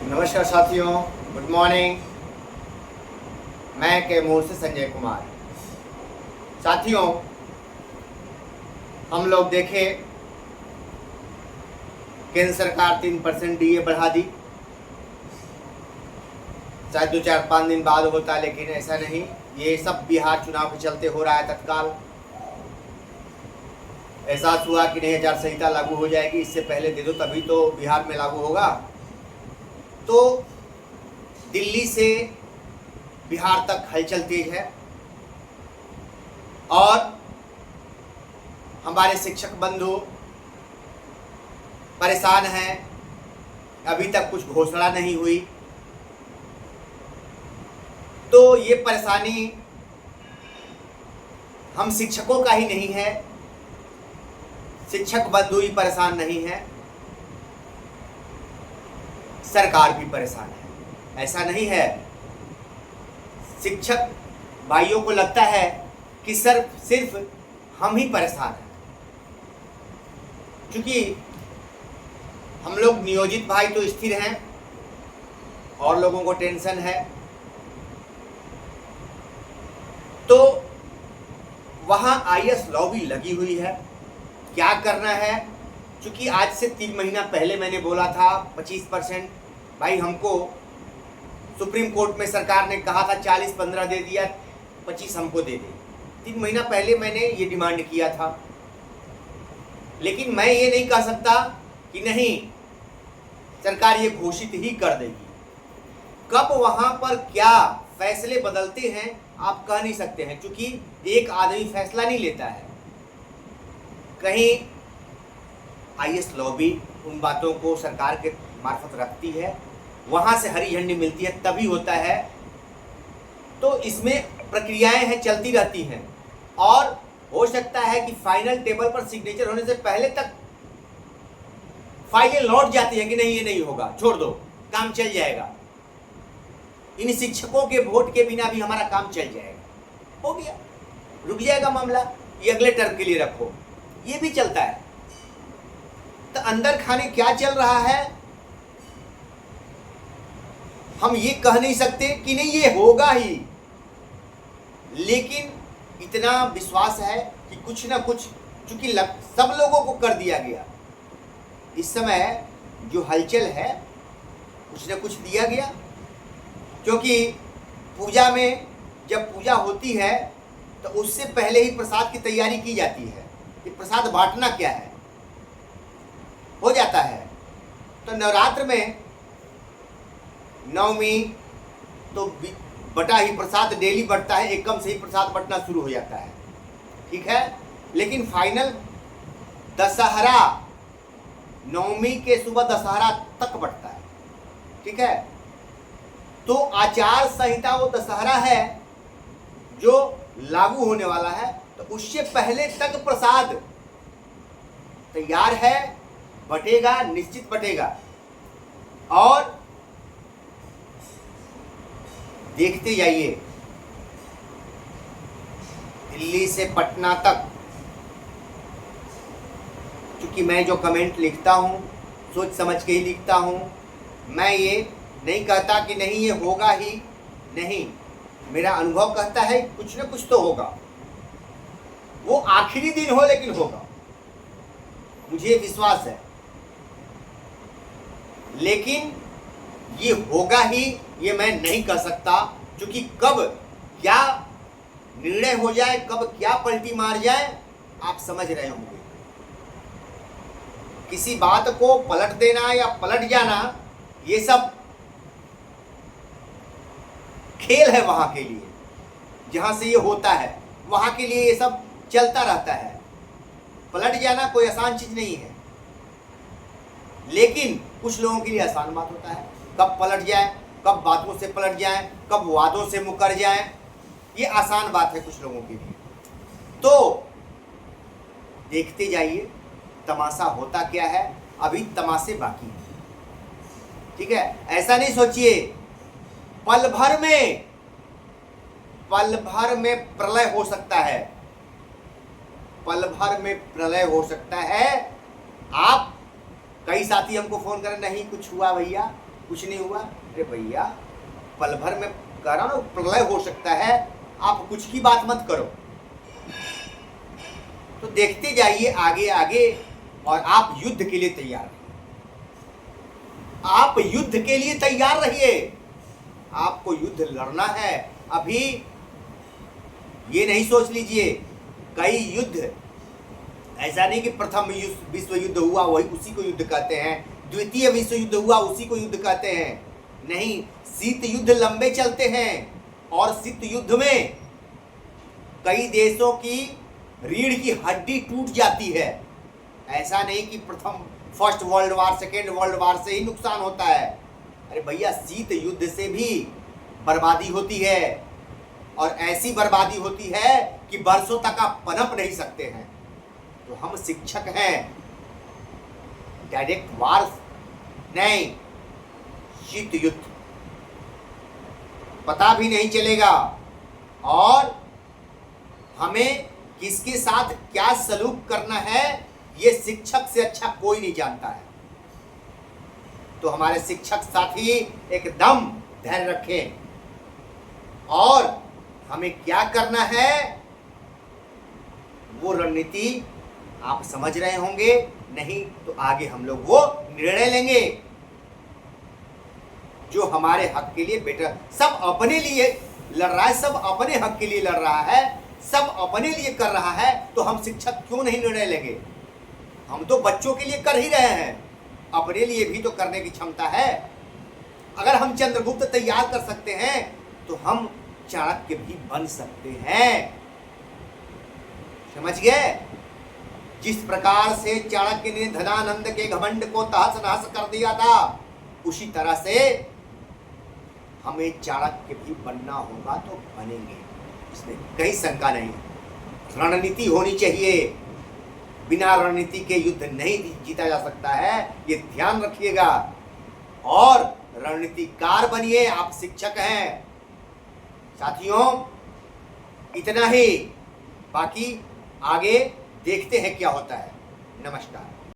नमस्कार साथियों, good morning. मैं कैमूर से संजय कुमार। साथियों, हम लोग देखें, केंद्र सरकार 3% डीए बढ़ा दी। शायद 2-4-5 दिन बाद होता है, लेकिन ऐसा नहीं। ये सब बिहार चुनाव के चलते हो रहा है। तत्काल एहसास हुआ कि नहीं, आचार संहिता लागू हो जाएगी, इससे पहले दे दो तभी तो बिहार में लागू होगा। तो दिल्ली से बिहार तक हलचल तेज है और हमारे शिक्षक बंधु परेशान हैं। अभी तक कुछ घोषणा नहीं हुई, तो ये परेशानी हम शिक्षकों का ही नहीं है, शिक्षक बंधु ही परेशान नहीं है, सरकार भी परेशान है। ऐसा नहीं है। शिक्षक भाइयों को लगता है कि सिर्फ हम ही परेशान हैं, क्योंकि हम लोग नियोजित भाई तो स्थिर हैं और लोगों को टेंशन है। तो वहां आईएएस लॉबी लगी हुई है। क्या करना है? क्योंकि आज से 3 महीना पहले मैंने बोला था 25%। भाई, हमको सुप्रीम कोर्ट में सरकार ने कहा था 40-15 दे दिया, 25 हमको दे दे। 3 महीना पहले मैंने ये डिमांड किया था। लेकिन मैं ये नहीं कह सकता कि नहीं, सरकार ये घोषित ही कर देगी। कब वहां पर क्या फैसले बदलते हैं आप कह नहीं सकते हैं, क्योंकि एक आदमी फैसला नहीं लेता है। कहीं आईएएस लॉबी उन बातों को सरकार के मार्फत रखती है, वहां से हरी झंडी मिलती है, तभी होता है। तो इसमें प्रक्रियाएं हैं, चलती रहती हैं और हो सकता है कि फाइनल टेबल पर सिग्नेचर होने से पहले तक फाइलें लौट जाती हैं कि नहीं, ये नहीं होगा, छोड़ दो, काम चल जाएगा। इन शिक्षकों के वोट के बिना भी हमारा काम चल जाएगा, हो गया, रुक जाएगा मामला, ये अगले टर्म के लिए रखो, ये भी चलता है। तो अंदर खाने क्या चल रहा है हम ये कह नहीं सकते कि नहीं ये होगा ही, लेकिन इतना विश्वास है कि कुछ ना कुछ, चूंकि सब लोगों को कर दिया गया, इस समय जो हलचल है कुछ ना कुछ दिया गया। क्योंकि पूजा में जब पूजा होती है तो उससे पहले ही प्रसाद की तैयारी की जाती है कि प्रसाद बांटना क्या है, हो जाता है। तो नवरात्र में नवमी तो बटा ही प्रसाद डेली बढ़ता है, एकम से ही प्रसाद बंटना शुरू हो जाता है, ठीक है। लेकिन फाइनल दशहरा, नवमी के सुबह दशहरा तक बढ़ता है, ठीक है। तो आचार संहिता वो दशहरा है जो लागू होने वाला है, तो उससे पहले तक प्रसाद तैयार है, बटेगा, निश्चित बटेगा। और देखते जाइए, दिल्ली से पटना तक, क्योंकि मैं जो कमेंट लिखता हूँ सोच समझ के ही लिखता हूँ। मैं ये नहीं कहता कि नहीं ये होगा ही नहीं, मेरा अनुभव कहता है कुछ ना कुछ तो होगा, वो आखिरी दिन हो लेकिन होगा, मुझे विश्वास है। लेकिन ये होगा ही ये मैं नहीं कह सकता, क्योंकि कब क्या निर्णय हो जाए, कब क्या पलटी मार जाए, आप समझ रहे होंगे। किसी बात को पलट देना या पलट जाना, ये सब खेल है वहां के लिए, जहां से ये होता है वहां के लिए ये सब चलता रहता है। पलट जाना कोई आसान चीज नहीं है, लेकिन कुछ लोगों के लिए आसान बात होता है। कब पलट जाए, कब बातों से पलट जाए, कब वादों से मुकर जाए, ये आसान बात है कुछ लोगों के लिए। तो देखते जाइए तमाशा होता क्या है, अभी तमाशे बाकी हैं, ठीक है। ऐसा नहीं सोचिए पल भर में प्रलय हो सकता है, पल भर में प्रलय हो सकता है। आप कई साथी हमको फोन करें, नहीं कुछ हुआ भैया, कुछ नहीं हुआ। अरे भैया, पल भर में कह रहा हूं प्रलय हो सकता है, आप कुछ की बात मत करो। तो देखते जाइए आगे आगे, और आप युद्ध के लिए तैयार रहिए। आप युद्ध के लिए तैयार रहिए। आपको युद्ध लड़ना है। अभी ये नहीं सोच लीजिए कई युद्ध, ऐसा नहीं कि प्रथम विश्व युद्ध हुआ वही उसी को युद्ध कहते हैं, द्वितीय विश्व युद्ध हुआ उसी को युद्ध कहते हैं। नहीं, शीत युद्ध लंबे चलते हैं, और शीत युद्ध में कई देशों की रीढ़ की हड्डी टूट जाती है। ऐसा नहीं कि प्रथम first world war, second world war से ही नुकसान होता है। अरे भैया, शीत युद्ध से भी बर्बादी होती है, और ऐसी बर्बादी होती है कि वर्षों तक आप पनप नहीं सकते हैं। तो हम शिक्षक हैं, डायरेक्ट वार नहीं, शीत युद्ध पता भी नहीं चलेगा, और हमें किसके साथ क्या सलूक करना है ये शिक्षक से अच्छा कोई नहीं जानता है। तो हमारे शिक्षक साथी एकदम धैर्य रखें, और हमें क्या करना है वो रणनीति आप समझ रहे होंगे। नहीं तो आगे हम लोग वो निर्णय लेंगे जो हमारे हक के लिए बेटर। सब अपने लिए लड़ रहा है, सब अपने हक के लिए लड़ रहा है, सब अपने लिए कर रहा है, तो हम शिक्षक क्यों नहीं निर्णय लेंगे? हम तो बच्चों के लिए कर ही रहे हैं, अपने लिए भी तो करने की क्षमता है। अगर हम चंद्रगुप्त तैयार कर सकते हैं तो हम चाणक्य भी बन सकते हैं। समझ गए? जिस प्रकार से चाणक्य ने धनानंद के घमंड को तहस नहस कर दिया था, उसी तरह से हमें चाणक्य भी बनना होगा तो बनेंगे, इसमें कहीं शंका नहीं। रणनीति होनी चाहिए, बिना रणनीति के युद्ध नहीं जीता जा सकता है, ये ध्यान रखिएगा। और रणनीतिकार बनिए, आप शिक्षक हैं साथियों। इतना ही, बाकी आगे देखते हैं क्या होता है। नमस्कार।